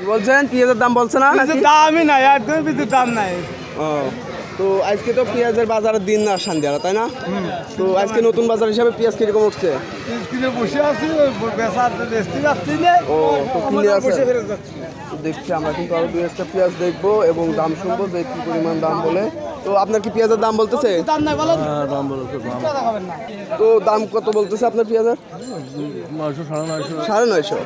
বলছেন পেঁয়াজের দাম বলছে না নাকি? দামই নাই, একদম বিদ্যুৎ দাম নাই। ও, তো আজকে তো পেঁয়াজের বাজারের দিন না সান্দিয়ারা, তাই না? তো আজকে নতুন বাজার হিসাবে পেঁয়াজ কিরকম উঠছে? কিনে বসে আছি, বেচা বেচতে যাচ্ছি না। ও, তো কিনে আছে। বসে ফেরত যাচ্ছি। তো দেখছি আমরা কিন্তু আরো দুই একটা পেঁয়াজ দেখবো এবং দাম শুনবো যে কি পরিমাণ দাম বলে। তো আপনার কি পেঁয়াজের দাম বলতেছে? দাম নাই বলো। দাম বলতে কথা খাবেন না। তো দাম কত বলতেছে আপনার পেঁয়াজের? 900 950 950।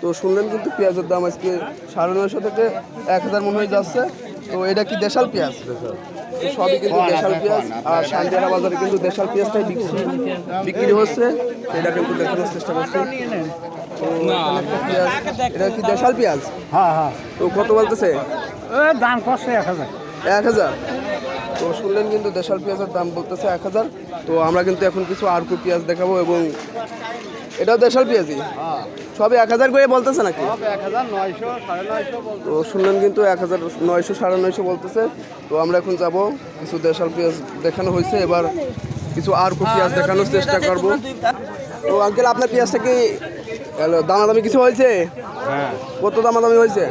তো শুনলেন কিন্তু পেঁয়াজের দাম আজকে 950 থেকে 1000 মনে হয় যাচ্ছে। তো এটা কি দেশাল পেঁয়াজ? তো সবই কিন্তু দেশাল পেঁয়াজ, আর সান্দিয়ারা বাজারে কিন্তু দেশাল পেঁয়াজটাই বিক্রি হচ্ছে। এটা কিন্তু দেখানোর চেষ্টা করছি। তো এখানে একটা পেঁয়াজ, এটা কি দেশাল পেঁয়াজ? হ্যাঁ হ্যাঁ, তো কত বলতেছে? দাম করছে 1000। 1000। তো শুনলেন কিন্তু দেশাল পেঁয়াজের দাম বলতেছে 1000। তো আমরা কিন্তু এখন কিছু আরকু পেঁয়াজ দেখাবো এবং এটাও দেশাল পেঁয়াজই, সবই 1000 করে বলতেছে নাকি? 1900 950। তো শুনলেন কিন্তু 1900 950 বলতেছে। তো আমরা এখন যাব, কিছু দেশাল পেঁয়াজ দেখানো হয়েছে, এবার কিছু আরকু পেঁয়াজ দেখানোর চেষ্টা করব। তো আঙ্কেল আপনার পেঁয়াজটা কি দামাদামি কিছু হয়েছে? হ্যাঁ, কত দামাদামি হয়েছে?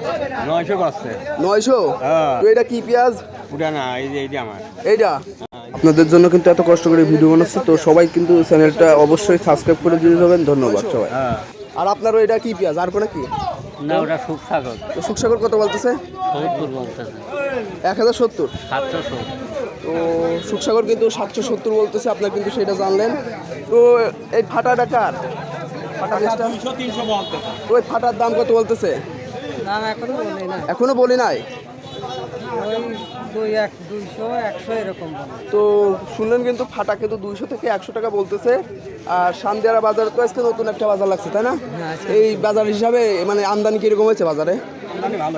900 করছে। 900। হ্যাঁ। তো এটা কি পেঁয়াজ? ওটা না, এই যে এইটা আমার। এইটা আপনাদের জন্য কিন্তু এত কষ্ট করে ভিডিও বানাচ্ছি, তো সবাই কিন্তু চ্যানেলটা অবশ্যই সাবস্ক্রাইব করে দিয়ে যাবেন। ধন্যবাদ সবাই। হ্যাঁ, আর আপনারও এটা কি পেঁয়াজ? আর কোনটা কি? না ওটা সুখসাগর। তো সুখসাগর কত বলতেছে? 70 বলতেছে। 1070। 770। তো সুখসাগর কিন্তু 770 বলতেছে, আপনার কিন্তু সেটা জানলেন। তো এই ফাটাটা কার? ফাটা পেঁয়াজটা 200 300 বলতেছে। ওই ফাটার দাম কত বলতেছে? দাম এখনো বলে না, এখনো বলি নাই। ওই 200 100 এরকম বলে। তো শুনলেন কিন্তু ফাটা কিন্তু 200 থেকে 100 টাকা বলতেছে। আর সান্দিয়ারা বাজার তো আজকে নতুন একটা বাজার লাগছে, তাই না? এই বাজার হিসাবে মানে আমদানি কিরকম হয়েছে বাজারে?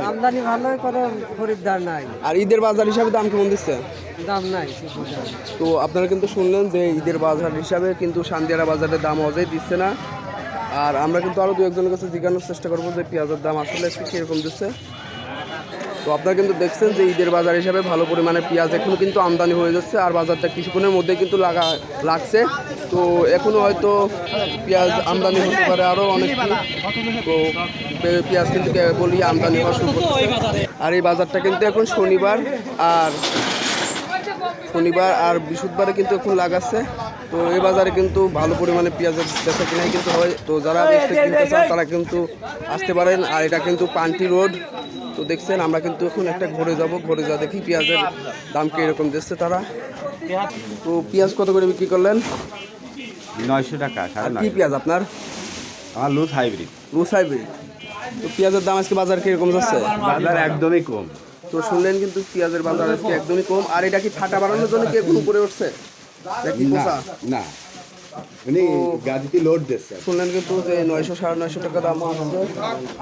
আমদানি ভালোই করে, খরিদ্দার নাই, আর ঈদের বাজার হিসাবে দাম কেমন দিচ্ছে? দাম নাই। তো আপনারা কিন্তু শুনলেন যে ঈদের বাজার হিসাবে কিন্তু সান্দিয়ারা বাজারের দাম অজয় দিচ্ছে না। আর আমরা কিন্তু আরও দু একজনের কাছে জিজ্ঞাসার চেষ্টা করবো যে পেঁয়াজের দাম আসলে কীরকম দিচ্ছে। তো আপনারা কিন্তু দেখছেন যে ঈদের বাজার হিসাবে ভালো পরিমাণে পেঁয়াজ এখনও কিন্তু আমদানি হয়ে যাচ্ছে, আর বাজারটা কিছুক্ষণের মধ্যে কিন্তু লাগছে। তো এখনও হয়তো পেঁয়াজ আমদানি হতে পারে আরও অনেক। তো পেঁয়াজ কিন্তু কেবলই আমদানি হওয়া শুরু করছে। আর এই বাজারটা কিন্তু এখন শনিবার আর বৃহস্পতিবারে কিন্তু এখন লাগাচ্ছে। তো এই বাজারে কিন্তু ভালো পরিমাণে পেঁয়াজের বেচা কিনাই কিন্তু হয়। তো যারা কিনতে চান তারা কিন্তু আসতে পারেন। আর এটা কিন্তু পান্টি রোড। তো দেখছেন আমরা কিন্তু এখন একটা ঘুরে যা দেখি পেঁয়াজের দাম কি এরকম দিচ্ছে তারা। তো পেঁয়াজ কত করে বিক্রি করলেন? 900 টাকা। আর কি পেঁয়াজ আপনার? আমার লুজ হাইব্রিড। তো পেঁয়াজের দাম আজকে বাজার কিরকম যাচ্ছে? বাজার একদমই কম। তো শুনলেন কিন্তু পেঁয়াজের বাজার আজকে একদমই কম। আর এটা কি ফাটা বাড়ানোর জন্য কি এখন উপরে উঠছে? না, উনি গাড়িতে লোড দিচ্ছে। শুনলেন কিন্তু যে 900 950 টাকা দাম হচ্ছে।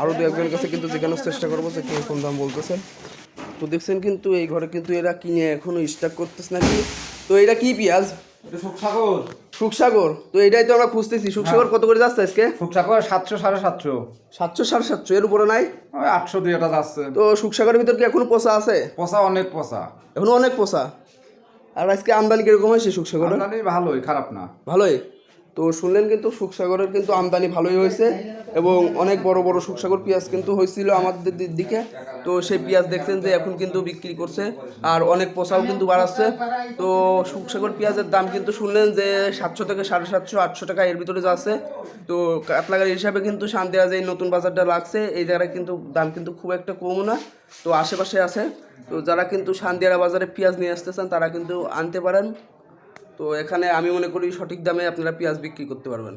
আরও দু একজনের কাছে কিন্তু দেখানোর চেষ্টা করবো যে কীরকম দাম বলতেছে। তো দেখছেন কিন্তু এই ঘরে কিন্তু এরা কিনে এখনো স্টক করতেছে নাকি। তো এটা কি পেঁয়াজ? সুখসাগর। তো এটাই তো আমরা খুঁজতেছি। সুখসাগর কত করে যাচ্ছে আজকে? সুখসাগর 700 750। 700 750, এর উপরে নাই? ওই 800 2 এটা যাচ্ছে। তো সুখসাগরের ভিতর কি এখনো পোষা আছে? পচা, অনেক পচা। এখনো অনেক পোষা। আর আজকে আমদানি কিরকম হয়েছে সুখসাগরের? আমদানি ভালোই, খারাপ না। ভালোই। তো শুনলেন কিন্তু সুখসাগরের কিন্তু আমদানি ভালোই হয়েছে এবং অনেক বড় বড় সুখসাগর পেঁয়াজ কিন্তু হয়েছিল আমাদের দিকে। তো সেই পেঁয়াজ দেখছেন যে এখন কিন্তু বিক্রি করছে, আর অনেক পোসাও কিন্তু বাড়াচ্ছে। তো সুখসাগর পেঁয়াজের দাম কিন্তু শুনলেন যে 700 থেকে 750 800 টাকা এর ভিতরে যাচ্ছে। তো কাতলাগাড়ি হিসাবে কিন্তু সান্দিয়া যে নতুন বাজারটা লাগছে এই জায়গায় কিন্তু দাম কিন্তু খুব একটা কমও না। তো আশেপাশে আছে। তো যারা কিন্তু সান্দিয়ারা বাজারে পেঁয়াজ নিয়ে আসতে চান তারা কিন্তু আনতে পারেন। তো এখানে আমি মনে করি সঠিক দামে আপনারা পেঁয়াজ বিক্রি করতে পারবেন।